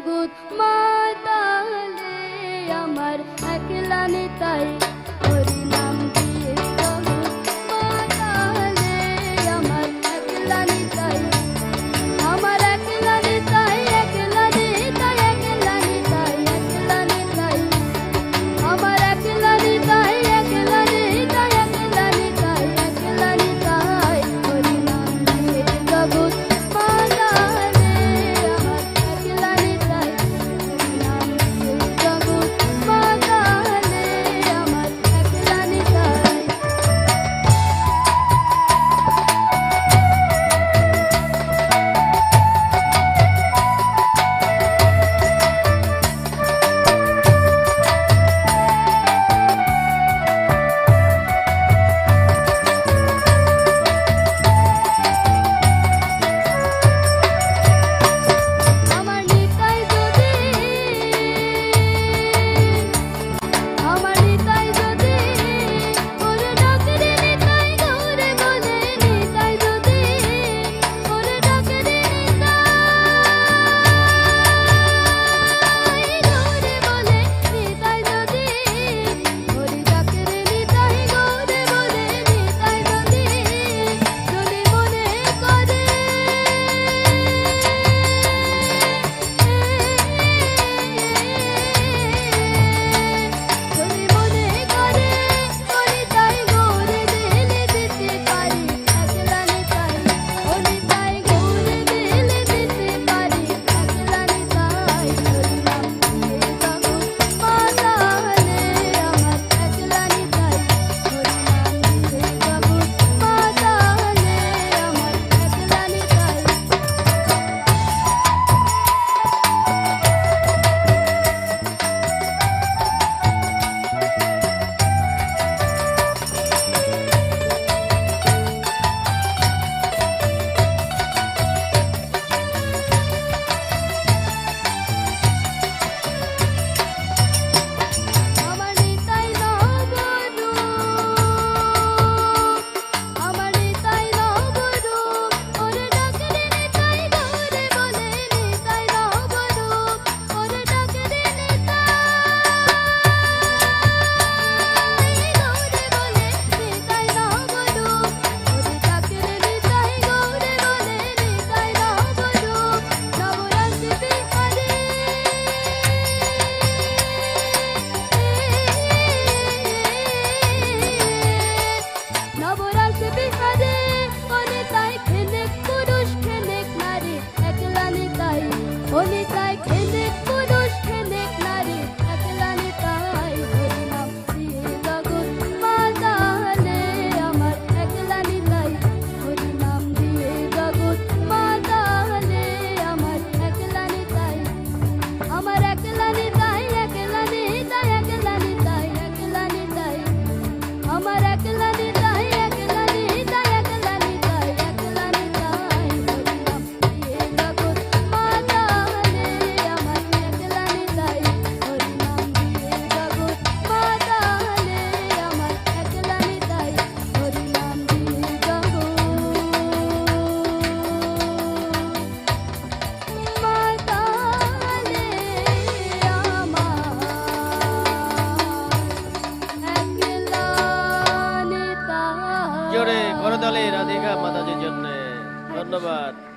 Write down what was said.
জগৎ মাতালে আমার একলা নিতাই হরি নাম দিয়ে জগৎ মাতালে আমার একলা নিতাই আমার একলা নিতাই একলা নিতাই একলা নিতাই একলা নিতাই আমার একলা নিতাই একলা নিতাই একলা নিতাই একলা নিতাই হরি নাম দিয়ে জগৎ মাতালে আমার একলা নিতাই হরি নাম দিয়ে জগৎ মাতালে আমার একলা নিতাই আমার নিতাই যদি আমার নিতাই যদি ওরে ডাকে রে নিতাই গৌরে বলে নিতাই যদি ওরে ডাকে রে নিতাই গৌরে বলে নিতাই যদি ওরে ডাকে রে নিতাই গৌরে বলে নিতাই যদি যদি মনে করে যদি মনে করে ওরে তাই গৌরে দিলে দিতে পারি একলা নিতাই ওরে তাই গৌরে দিলে দিতে পারি একলা নিতাই হরি নাম দিয়ে জগৎ মাতালে আমার একলা নিতাই হরি নাম দিয়ে জগৎ মাতালে আমার একলা নিতাই আমার নিতাই নবরূপ আমার নিতাই নবরূপ ওরে ডাকে রে নিতাই গৌরে বলে নিতাই নবরূপ ওরে ডাকে রে নিতাই গৌরে বলে নিতাই নবরূপ ওরে ডাকে রে নিতাই গৌরে বলে নিতাই নবরূপ নবরাত্রি বিহারে নবরাত্রি বিহারে ওরে তাই খেলেক পুরুষ খেলেক নারী একলা নিতাই ওরে তাই খেলেক পুরুষ খেলেক নারী একলা নিতাই হরি নাম দিয়ে জগৎ মাতালে আমার একলা নিতাই হরি নাম দিয়ে জগৎ মাতালে আমার একলা নিতাই আমার একলা নিতাই একলা নিতাই একলা নিতাই একলা নিতাই আমার একলা নিতাই একলা নিতাই একলা নিতাই একলা নিতাই হরি নাম দিয়ে জগৎ মাতালে আমার একলা নিতাই হরি নাম দিয়ে জগৎ মাতালে আমার একলা নিতাই হরি নাম দিয়ে জগৎ মাতালে আমার একলা নিতাই জোরে করতালি রাধিকা মাতাজির জন্য। ধন্যবাদ।